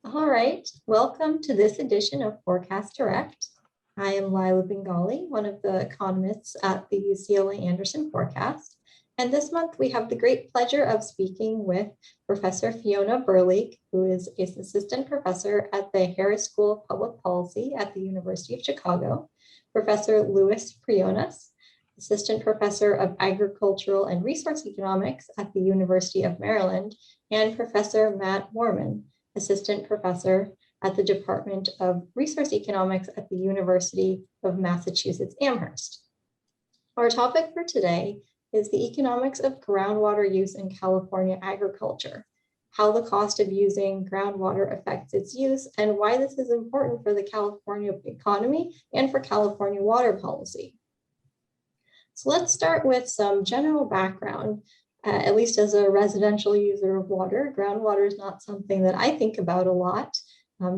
All right, welcome to this edition of Forecast Direct. I am Leila Bengali, one of the economists at the UCLA Anderson Forecast. And this month we have the great pleasure of speaking with Professor Fiona Burlig, who is an assistant professor at the Harris School of Public Policy at the University of Chicago, Professor Louis Preonas, assistant professor of agricultural and resource economics at the University of Maryland, and Professor Matt Woerman, assistant professor at the Department of Resource Economics at the University of Massachusetts Amherst. Our topic for today is the economics of groundwater use in California agriculture, how the cost of using groundwater affects its use, and why this is important for the California economy and for California water policy. So let's start with some general background. At least as a residential user of water, groundwater is not something that I think about a lot,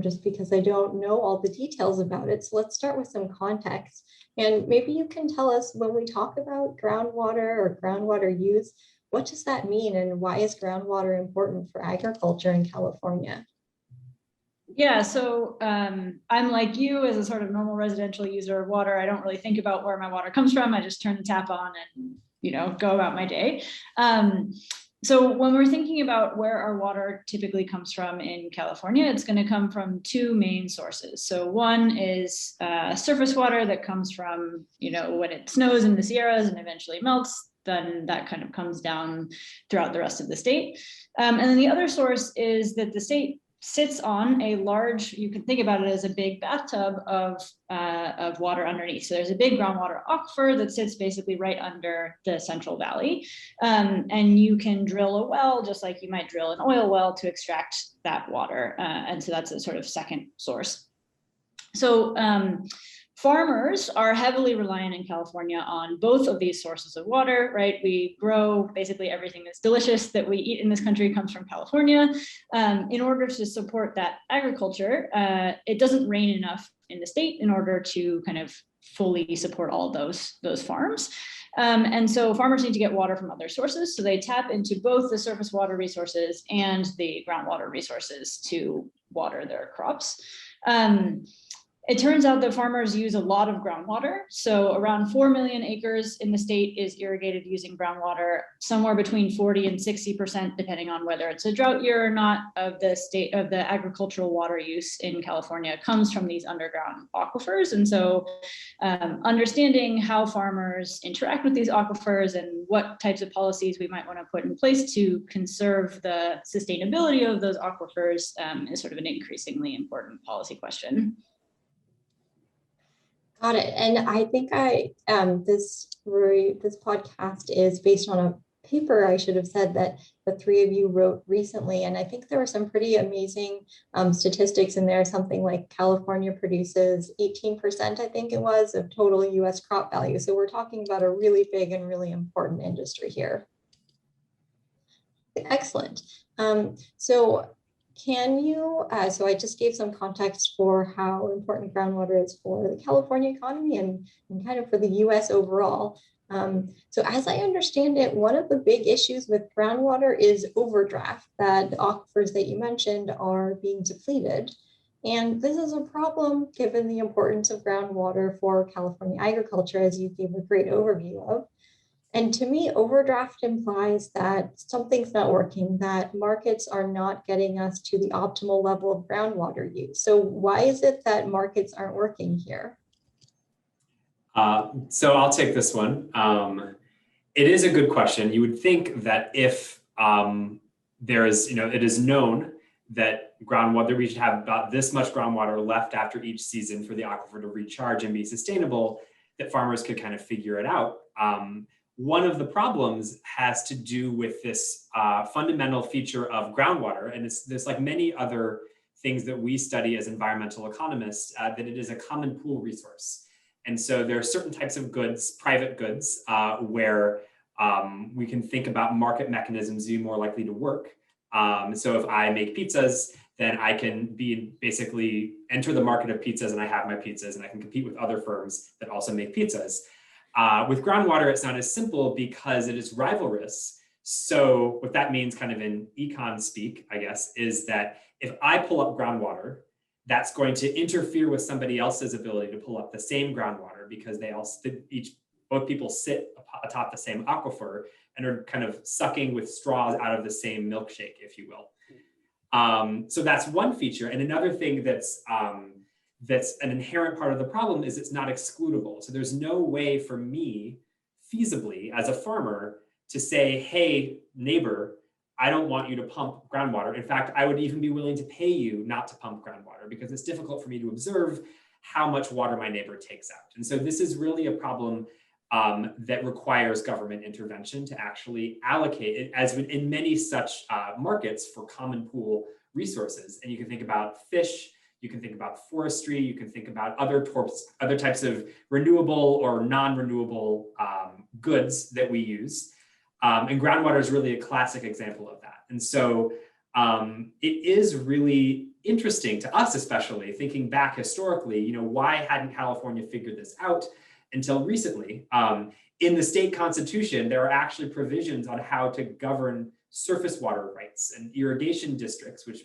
just because I don't know all the details about it. So let's start with some context. And maybe you can tell us, when we talk about groundwater or groundwater use, what does that mean and why is groundwater important for agriculture in California? Yeah, so I'm like you, as a sort of normal residential user of water. I don't really think about where my water comes from. I just turn the tap on and go about my day. So when we're thinking about where our water typically comes from in California, it's going to come from two main sources. So one is surface water that comes from, when it snows in the Sierras and eventually melts, then that kind of comes down throughout the rest of the state. And then the other source is that the state sits on a large, you can think about it as a big bathtub of water underneath. So there's a big groundwater aquifer that sits basically right under the Central Valley. And you can drill a well, just like you might drill an oil well, to extract that water. And so that's a sort of second source. So farmers are heavily reliant in California on both of these sources of water, right? We grow basically everything that's delicious that we eat in this country comes from California. In order to support that agriculture, it doesn't rain enough in the state in order to kind of fully support all those farms. And so farmers need to get water from other sources. So they tap into both the surface water resources and the groundwater resources to water their crops. It turns out that farmers use a lot of groundwater. So around 4 million acres in the state is irrigated using groundwater, somewhere between 40 and 60%, depending on whether it's a drought year or not, of the agricultural water use in California comes from these underground aquifers. And so understanding how farmers interact with these aquifers and what types of policies we might want to put in place to conserve the sustainability of those aquifers is sort of an increasingly important policy question. Got it. And I think this podcast is based on a paper, I should have said, that the three of you wrote recently. And I think there were some pretty amazing statistics in there. Something like California produces 18%, I think it was, of total US crop value. So we're talking about a really big and really important industry here. Excellent. Can you, so I just gave some context for how important groundwater is for the California economy and kind of for the US overall. So as I understand it, one of the big issues with groundwater is overdraft, that the aquifers that you mentioned are being depleted. And this is a problem given the importance of groundwater for California agriculture, as you gave a great overview of. And to me, overdraft implies that something's not working, that markets are not getting us to the optimal level of groundwater use. So why is it that markets aren't working here? So I'll take this one. It is a good question. You would think that if there is, it is known that groundwater, we should have about this much groundwater left after each season for the aquifer to recharge and be sustainable, that farmers could kind of figure it out. One of the problems has to do with this fundamental feature of groundwater, and there's like many other things that we study as environmental economists, that it is a common pool resource. And so there are certain types of goods, private goods, where we can think about market mechanisms being more likely to work. So if I make pizzas, then I can basically enter the market of pizzas, and I have my pizzas, and I can compete with other firms that also make pizzas. With groundwater, it's not as simple because it is rivalrous. So what that means kind of in econ speak, I guess, is that if I pull up groundwater, that's going to interfere with somebody else's ability to pull up the same groundwater because both people sit atop the same aquifer and are kind of sucking with straws out of the same milkshake, if you will. So that's one feature. And another thing that's an inherent part of the problem is it's not excludable. So there's no way for me feasibly as a farmer to say, hey, neighbor, I don't want you to pump groundwater. In fact, I would even be willing to pay you not to pump groundwater because it's difficult for me to observe how much water my neighbor takes out. And so this is really a problem that requires government intervention to actually allocate it, as in many such markets, for common pool resources. And you can think about fish, you can think about forestry, you can think about other types of renewable or non-renewable goods that we use. And groundwater is really a classic example of that. And so it is really interesting to us, especially thinking back historically, why hadn't California figured this out until recently? In the state constitution, there are actually provisions on how to govern surface water rights and irrigation districts, which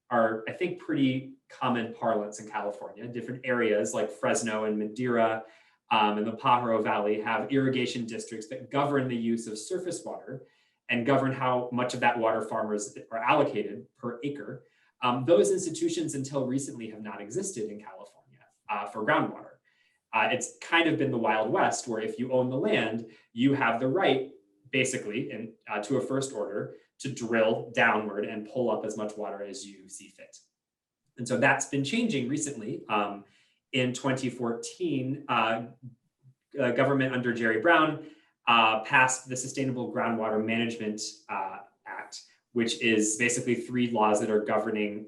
are, I think, pretty common parlance in California. Different areas like Fresno and Madeira and the Pajaro Valley have irrigation districts that govern the use of surface water and govern how much of that water farmers are allocated per acre. Those institutions until recently have not existed in California for groundwater. It's kind of been the Wild West, where if you own the land, you have the right, basically, to a first order, to drill downward and pull up as much water as you see fit. And so that's been changing recently. In 2014, government under Jerry Brown passed the Sustainable Groundwater Management Act, which is basically 3 laws that are governing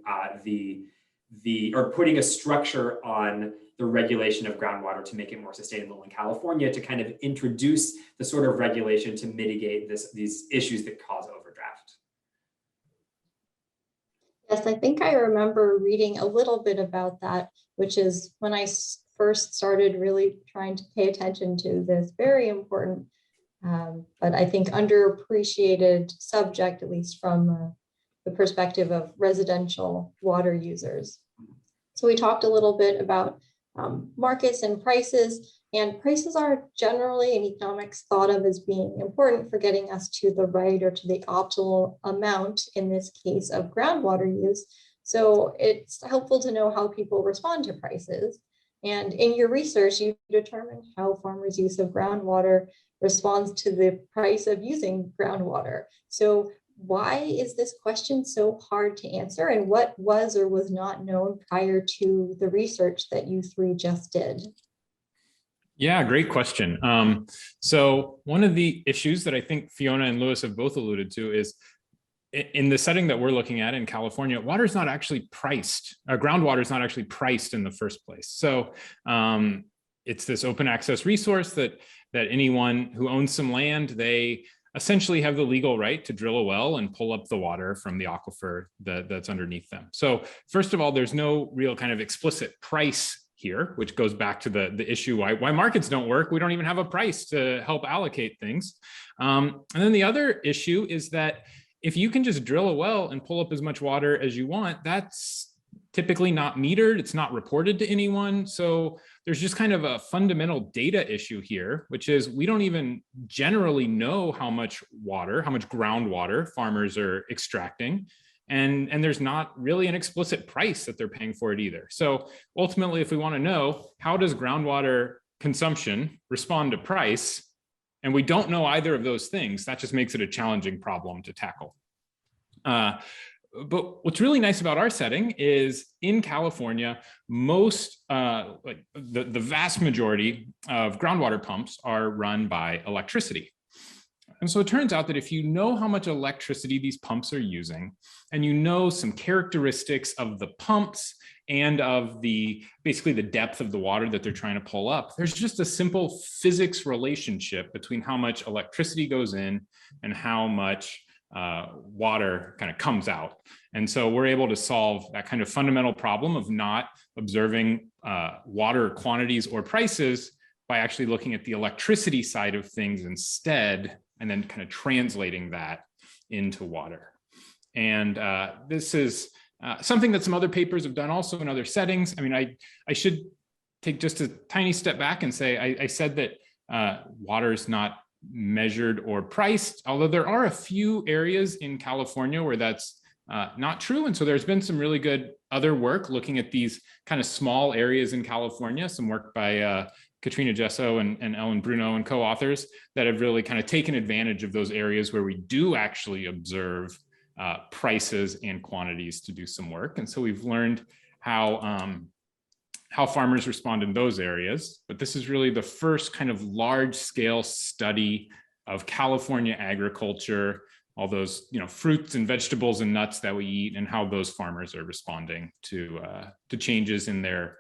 or putting a structure on the regulation of groundwater to make it more sustainable in California, to kind of introduce the sort of regulation to mitigate these issues that cause overdraft. Yes, I think I remember reading a little bit about that, which is when I first started really trying to pay attention to this very important, but I think underappreciated subject, at least from the perspective of residential water users. So we talked a little bit about markets and prices are generally in economics thought of as being important for getting us to the right or to the optimal amount, in this case of groundwater use. So it's helpful to know how people respond to prices. And in your research, you determined how farmers' use of groundwater responds to the price of using groundwater. So why is this question so hard to answer, and what was or was not known prior to the research that you 3 just did? Yeah, great question. So one of the issues that I think Fiona and Lewis have both alluded to is in the setting that we're looking at in California, water is not actually priced. Groundwater is not actually priced in the first place. So it's this open access resource that anyone who owns some land, they essentially have the legal right to drill a well and pull up the water from the aquifer that's underneath them. So first of all, there's no real kind of explicit price here, which goes back to the issue why markets don't work. We don't even have a price to help allocate things. And then the other issue is that if you can just drill a well and pull up as much water as you want, that's typically not metered. It's not reported to anyone. So there's just kind of a fundamental data issue here, which is we don't even generally know how much groundwater farmers are extracting. And there's not really an explicit price that they're paying for it either. So ultimately, if we want to know how does groundwater consumption respond to price, and we don't know either of those things, that just makes it a challenging problem to tackle. But what's really nice about our setting is in California, most, like the vast majority of groundwater pumps are run by electricity. And so it turns out that if you know how much electricity these pumps are using, and you know some characteristics of the pumps and of basically the depth of the water that they're trying to pull up, there's just a simple physics relationship between how much electricity goes in and how much water kind of comes out. And so we're able to solve that kind of fundamental problem of not observing water quantities or prices by actually looking at the electricity side of things instead, and then kind of translating that into water. And this is something that some other papers have done also in other settings. I mean, I should take just a tiny step back and say, I said that water is not measured or priced, although there are a few areas in California where that's not true. And so there's been some really good other work looking at these kind of small areas in California, some work by Katrina Gesso and Ellen Bruno and co-authors that have really kind of taken advantage of those areas where we do actually observe prices and quantities to do some work. And so we've learned how farmers respond in those areas. But this is really the first kind of large scale study of California agriculture, all those fruits and vegetables and nuts that we eat, and how those farmers are responding to changes in their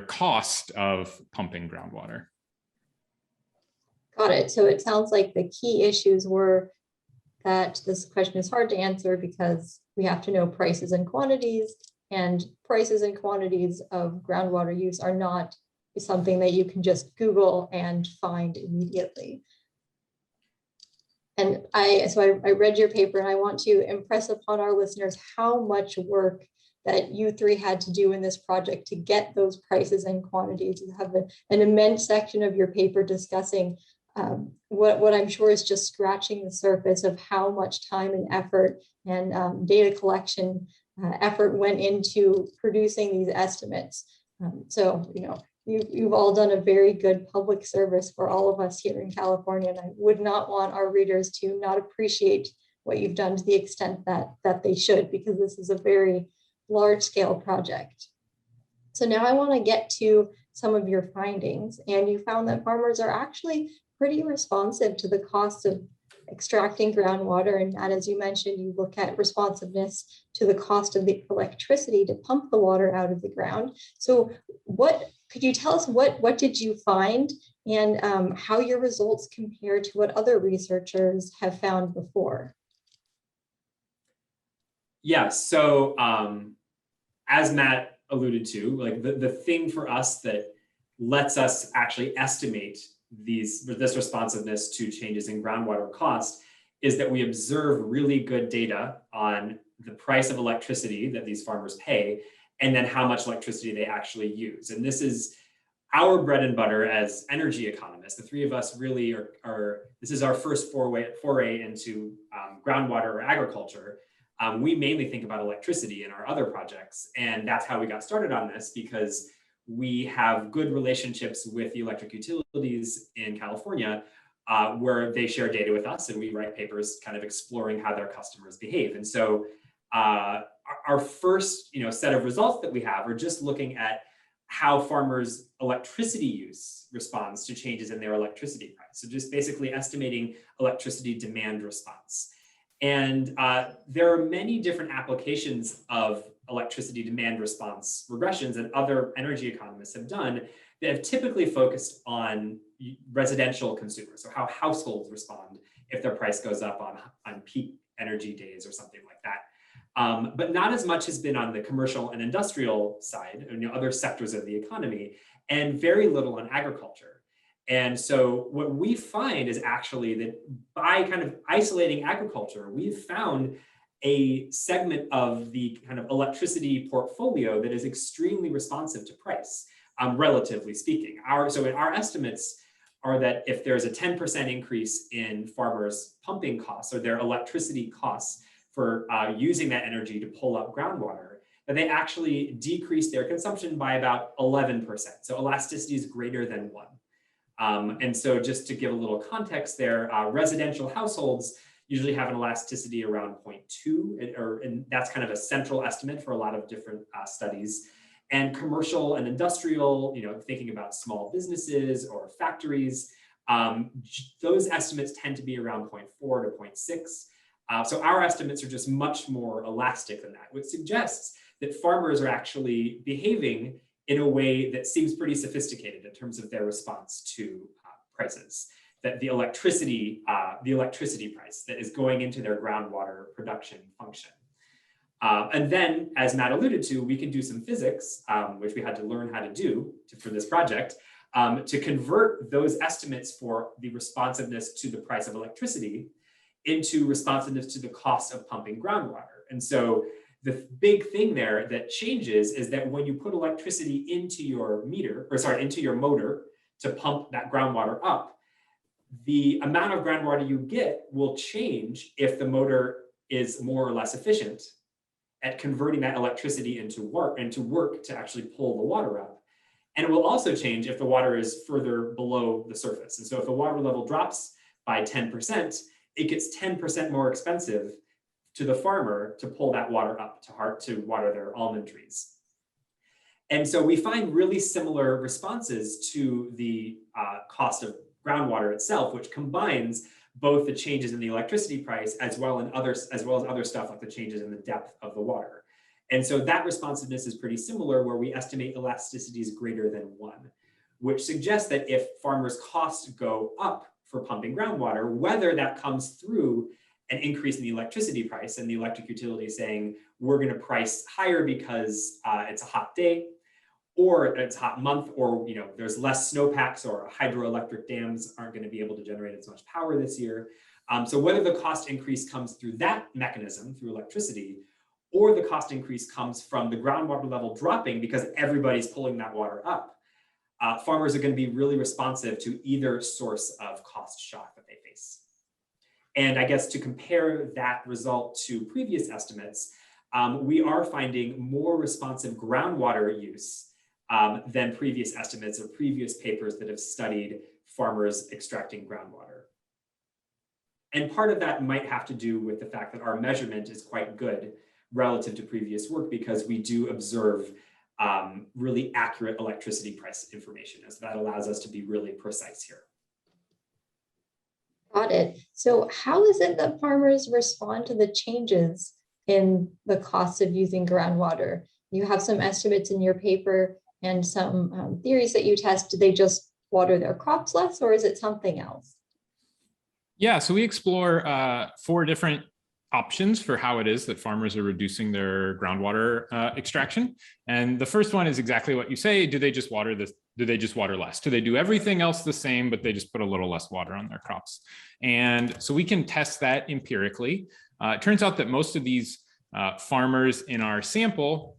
cost of pumping groundwater. Got it. So it sounds like the key issues were that this question is hard to answer because we have to know prices and quantities, and prices and quantities of groundwater use are not something that you can just Google and find immediately. And I read your paper, and I want to impress upon our listeners how much work that you three had to do in this project to get those prices and quantities. You have an immense section of your paper discussing what I'm sure is just scratching the surface of how much time and effort and data collection effort went into producing these estimates. So, you've all done a very good public service for all of us here in California, and I would not want our readers to not appreciate what you've done to the extent that they should, because this is a very large-scale project. So now I want to get to some of your findings, and you found that farmers are actually pretty responsive to the cost of extracting groundwater, and as you mentioned, you look at responsiveness to the cost of the electricity to pump the water out of the ground. So could you tell us what did you find, and how your results compare to what other researchers have found before? Yeah, so as Matt alluded to, like the thing for us that lets us actually estimate this responsiveness to changes in groundwater cost is that we observe really good data on the price of electricity that these farmers pay, and then how much electricity they actually use. And this is our bread and butter as energy economists. The three of us really this is our first foray into groundwater or agriculture. We mainly think about electricity in our other projects, and that's how we got started on this, because we have good relationships with the electric utilities in California, where they share data with us, and we write papers kind of exploring how their customers behave. And so our first set of results that we have are just looking at how farmers' electricity use responds to changes in their electricity price. So just basically estimating electricity demand response. And there are many different applications of electricity demand response regressions that other energy economists have done that have typically focused on residential consumers, so how households respond if their price goes up on peak energy days or something like that. But not as much has been on the commercial and industrial side, other sectors of the economy, and very little on agriculture. And so what we find is actually that by kind of isolating agriculture, we've found a segment of the kind of electricity portfolio that is extremely responsive to price, relatively speaking. Our estimates are that if there's a 10% increase in farmers' pumping costs or their electricity costs for using that energy to pull up groundwater, that they actually decrease their consumption by about 11%. So elasticity is greater than 1. And so just to give a little context there, residential households usually have an elasticity around 0.2, and that's kind of a central estimate for a lot of different studies. And commercial and industrial, thinking about small businesses or factories, those estimates tend to be around 0.4 to 0.6. So our estimates are just much more elastic than that, which suggests that farmers are actually behaving in a way that seems pretty sophisticated in terms of their response to prices, that the electricity price that is going into their groundwater production function. And then, as Matt alluded to, we can do some physics, which we had to learn how to do for this project, to convert those estimates for the responsiveness to the price of electricity into responsiveness to the cost of pumping groundwater. And so The big thing there that changes is that when you put electricity into your into your motor to pump that groundwater up, the amount of groundwater you get will change if the motor is more or less efficient at converting that electricity into work to actually pull the water up. And it will also change if the water is further below the surface. And so if the water level drops by 10%, it gets 10% more expensive to the farmer to pull that water up to water their almond trees. And so we find really similar responses to the cost of groundwater itself, which combines both the changes in the electricity price as well as other stuff like the changes in the depth of the water. And so that responsiveness is pretty similar, where we estimate elasticity is greater than 1, which suggests that if farmers' costs go up for pumping groundwater, whether that comes through an increase in the electricity price and the electric utility saying, we're going to price higher because it's a hot day, or it's a hot month, or there's less snowpacks, or hydroelectric dams aren't going to be able to generate as much power this year. So whether the cost increase comes through that mechanism, through electricity, or the cost increase comes from the groundwater level dropping because everybody's pulling that water up, farmers are going to be really responsive to either source of cost shock that they face. And I guess to compare that result to previous estimates, we are finding more responsive groundwater use than previous estimates or previous papers that have studied farmers extracting groundwater. And part of that might have to do with the fact that our measurement is quite good relative to previous work, because we do observe really accurate electricity price information. So that allows us to be really precise here. Got it. So how is it that farmers respond to the changes in the cost of using groundwater? You have some estimates in your paper and some theories that you test. Do they just water their crops less, or is it something else? Yeah, so we explore 4 different options for how it is that farmers are reducing their groundwater extraction. And the first one is exactly what you say. Do they just water this? Do they just water less? Do they do everything else the same, but they just put a little less water on their crops? And so we can test that empirically. It turns out that most of these farmers in our sample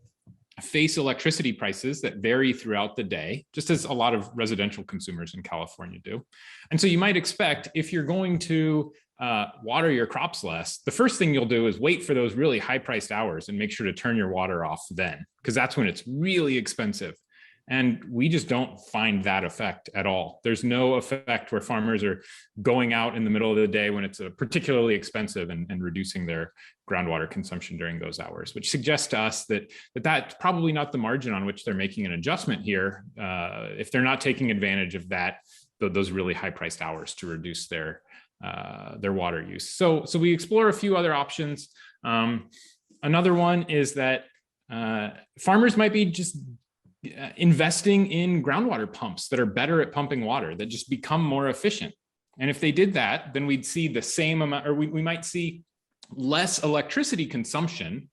face electricity prices that vary throughout the day, just as a lot of residential consumers in California do. And so you might expect, if you're going to water your crops less, the first thing you'll do is wait for those really high priced hours and make sure to turn your water off then, because that's when it's really expensive. And we just don't find that effect at all. There's no effect where farmers are going out in the middle of the day when it's particularly expensive and reducing their groundwater consumption during those hours, which suggests to us that that's probably not the margin on which they're making an adjustment here, if they're not taking advantage of those really high priced hours to reduce their water use. So we explore a few other options. Another one is that farmers might be just investing in groundwater pumps that are better at pumping water, that just become more efficient. And if they did that, then we'd see the same amount, or we might see less electricity consumption,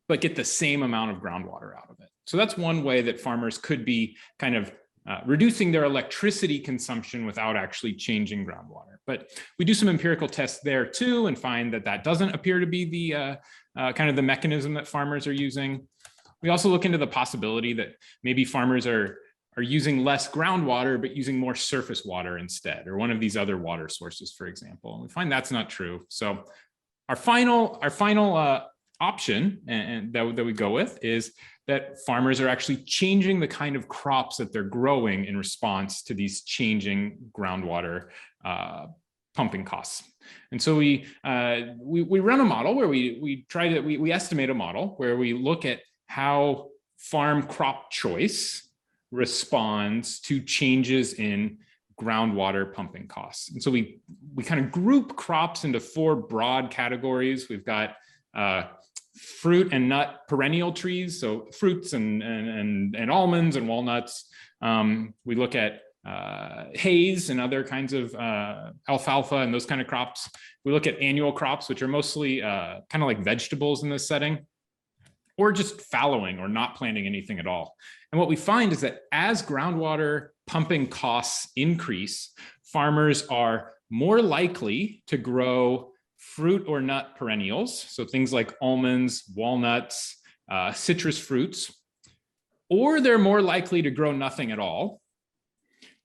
but get the same amount of groundwater out of it. So that's one way that farmers could be kind of reducing their electricity consumption without actually changing groundwater. But we do some empirical tests there too, and find that doesn't appear to be the kind of the mechanism that farmers are using. We also look into the possibility that maybe farmers are using less groundwater, but using more surface water instead, or one of these other water sources, for example. And we find that's not true. So our final option and that we go with is that farmers are actually changing the kind of crops that they're growing in response to these changing groundwater pumping costs. And so we run a model where we estimate a model where we look at how farm crop choice responds to changes in groundwater pumping costs. And so we kind of group crops into 4 broad categories. We've got fruit and nut perennial trees, so fruits and almonds and walnuts. We look at hays and other kinds of alfalfa and those kind of crops. We look at annual crops, which are mostly kind of like vegetables in this setting, or just fallowing or not planting anything at all. And what we find is that as groundwater pumping costs increase, farmers are more likely to grow fruit or nut perennials, so things like almonds, walnuts, citrus fruits, or they're more likely to grow nothing at all.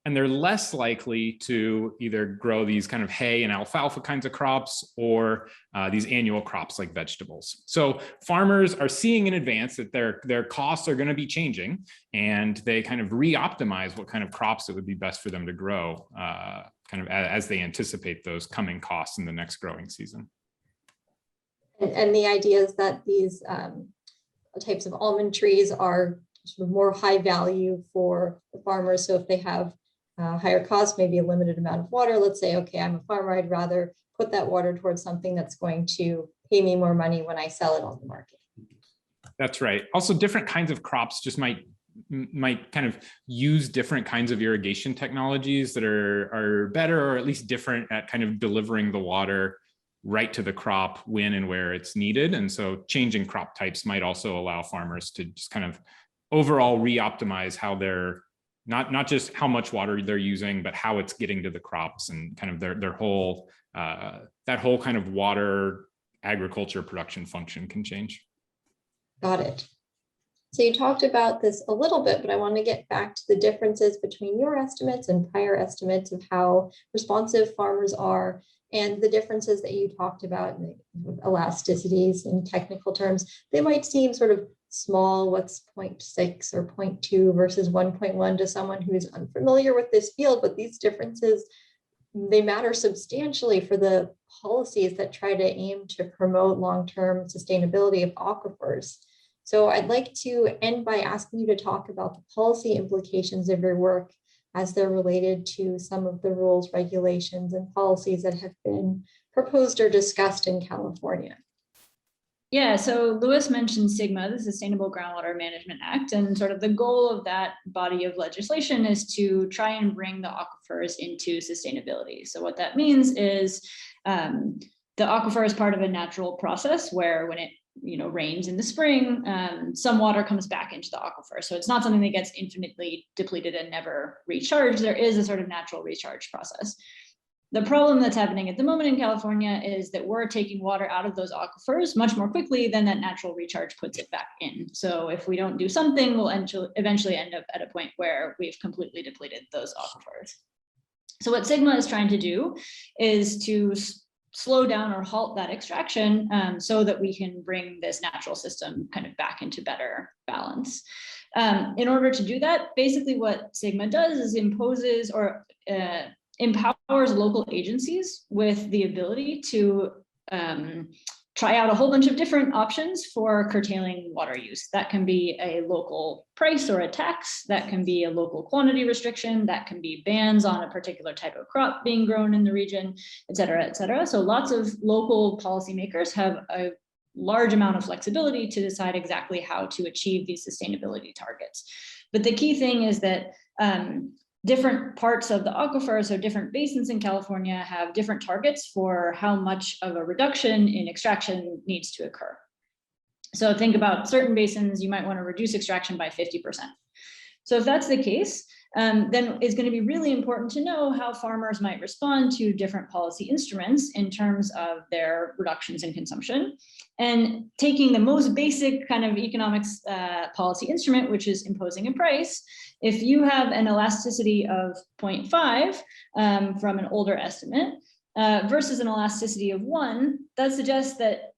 And they're less likely to either grow these kind of hay and alfalfa kinds of crops or these annual crops like vegetables. So farmers are seeing in advance that their costs are going to be changing, and they kind of re-optimize what kind of crops it would be best for them to grow kind of as they anticipate those coming costs in the next growing season. And the idea is that these types of almond trees are sort of more high value for the farmers. So if they have higher cost, maybe a limited amount of water, let's say, okay, I'm a farmer, I'd rather put that water towards something that's going to pay me more money when I sell it on the market. That's right. Also, different kinds of crops just might kind of use different kinds of irrigation technologies that are better, or at least different at kind of delivering the water right to the crop when and where it's needed. And so changing crop types might also allow farmers to just kind of overall re-optimize how they're not just how much water they're using, but how it's getting to the crops, and kind of their whole that whole kind of water agriculture production function can change. Got it. So you talked about this a little bit, but I want to get back to the differences between your estimates and prior estimates of how responsive farmers are, and the differences that you talked about in the elasticities in technical terms. They might seem sort of small, what's 0.6 or 0.2 versus 1.1 to someone who is unfamiliar with this field, but these differences, they matter substantially for the policies that try to aim to promote long-term sustainability of aquifers. So I'd like to end by asking you to talk about the policy implications of your work as they're related to some of the rules, regulations, and policies that have been proposed or discussed in California. Yeah, so Lewis mentioned SGMA, the Sustainable Groundwater Management Act, and sort of the goal of that body of legislation is to try and bring the aquifers into sustainability. So what that means is the aquifer is part of a natural process where when it rains in the spring, some water comes back into the aquifer. So it's not something that gets infinitely depleted and never recharged. There is a sort of natural recharge process. The problem that's happening at the moment in California is that we're taking water out of those aquifers much more quickly than that natural recharge puts it back in. So if we don't do something, we'll eventually end up at a point where we've completely depleted those aquifers. So what SGMA is trying to do is to slow down or halt that extraction so that we can bring this natural system kind of back into better balance. In order to do that, basically what SGMA does is imposes or empowers local agencies with the ability to try out a whole bunch of different options for curtailing water use. That can be a local price or a tax, that can be a local quantity restriction, that can be bans on a particular type of crop being grown in the region, et cetera, et cetera. So lots of local policymakers have a large amount of flexibility to decide exactly how to achieve these sustainability targets. But the key thing is that different parts of the aquifer, so different basins in California, have different targets for how much of a reduction in extraction needs to occur. So think about certain basins, you might want to reduce extraction by 50%. So if that's the case, then it's going to be really important to know how farmers might respond to different policy instruments in terms of their reductions in consumption. And taking the most basic kind of economics policy instrument, which is imposing a price, if you have an elasticity of 0.5 from an older estimate versus an elasticity of 1, that suggests that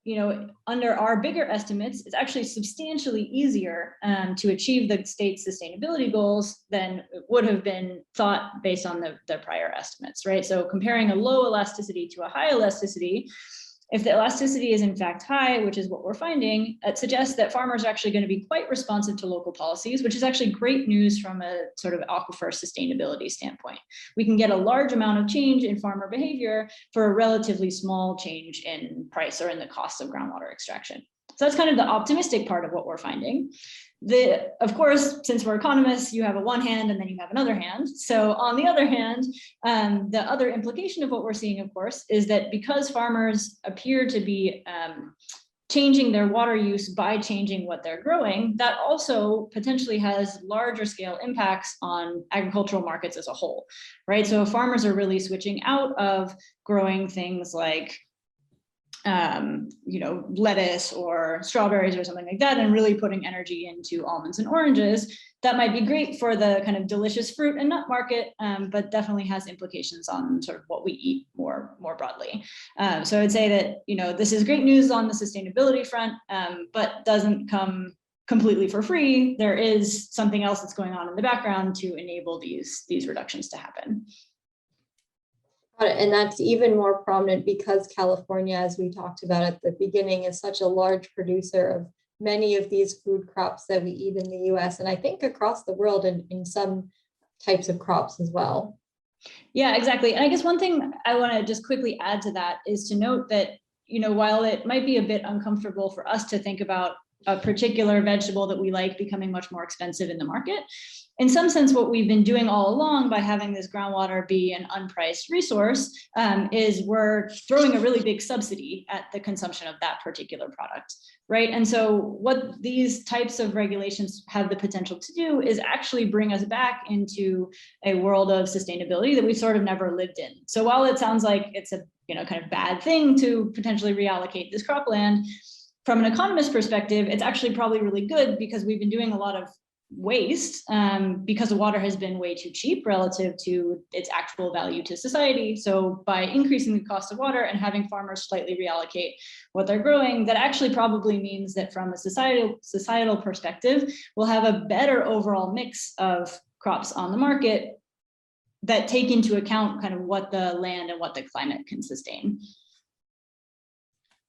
under our bigger estimates, it's actually substantially easier to achieve the state's sustainability goals than it would have been thought based on the prior estimates, right? So comparing a low elasticity to a high elasticity, if the elasticity is in fact high, which is what we're finding, it suggests that farmers are actually going to be quite responsive to local policies, which is actually great news from a sort of aquifer sustainability standpoint. We can get a large amount of change in farmer behavior for a relatively small change in price or in the cost of groundwater extraction. So that's kind of the optimistic part of what we're finding. Of course, since we're economists, you have a one hand and then you have another hand. So on the other hand, the other implication of what we're seeing, of course, is that because farmers appear to be changing their water use by changing what they're growing, that also potentially has larger scale impacts on agricultural markets as a whole, right? So if farmers are really switching out of growing things like lettuce or strawberries or something like that, and really putting energy into almonds and oranges. That might be great for the kind of delicious fruit and nut market, but definitely has implications on sort of what we eat more broadly. So I'd say that, this is great news on the sustainability front, but doesn't come completely for free. There is something else that's going on in the background to enable these reductions to happen. And that's even more prominent because California, as we talked about at the beginning, is such a large producer of many of these food crops that we eat in the US, and I think across the world in some types of crops as well. Yeah, exactly. And I guess one thing I want to just quickly add to that is to note that, while it might be a bit uncomfortable for us to think about a particular vegetable that we like becoming much more expensive in the market, in some sense, what we've been doing all along by having this groundwater be an unpriced resource is we're throwing a really big subsidy at the consumption of that particular product, right? And so what these types of regulations have the potential to do is actually bring us back into a world of sustainability that we sort of never lived in. So while it sounds like it's a kind of bad thing to potentially reallocate this cropland, from an economist perspective, it's actually probably really good because we've been doing a lot of waste because the water has been way too cheap relative to its actual value to society. So by increasing the cost of water and having farmers slightly reallocate what they're growing, that actually probably means that from a societal perspective, we'll have a better overall mix of crops on the market that take into account kind of what the land and what the climate can sustain.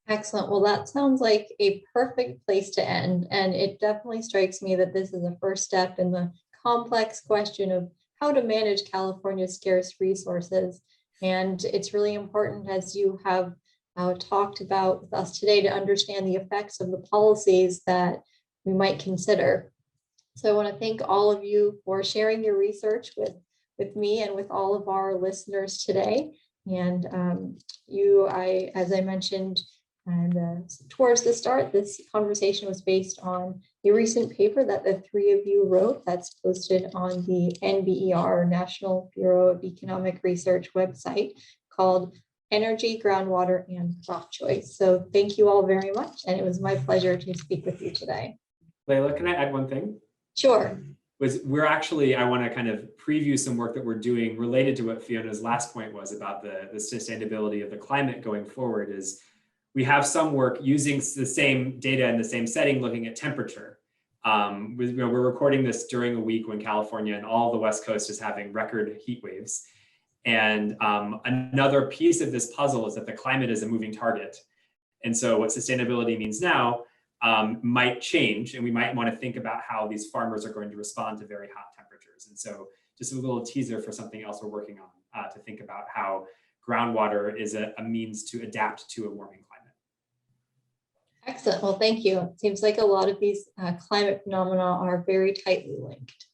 Excellent. Well, that sounds like a perfect place to end. And it definitely strikes me that this is a first step in the complex question of how to manage California's scarce resources. And it's really important, as you have talked about with us today, to understand the effects of the policies that we might consider. So I want to thank all of you for sharing your research with me and with all of our listeners today. And as I mentioned, and towards the start, this conversation was based on a recent paper that the three of you wrote that's posted on the NBER, National Bureau of Economic Research website, called Energy, Groundwater, and Crop Choice. So thank you all very much. And it was my pleasure to speak with you today. Leila, can I add one thing? Sure. I want to kind of preview some work that we're doing related to what Fiona's last point was about the sustainability of the climate going forward. Is we have some work using the same data in the same setting, looking at temperature. We're recording this during a week when California and all the West Coast is having record heat waves. And another piece of this puzzle is that the climate is a moving target. And so what sustainability means now might change, and we might want to think about how these farmers are going to respond to very hot temperatures. And so just a little teaser for something else we're working on to think about how groundwater is a means to adapt to a warming climate. Excellent. Well, thank you. It seems like a lot of these climate phenomena are very tightly linked.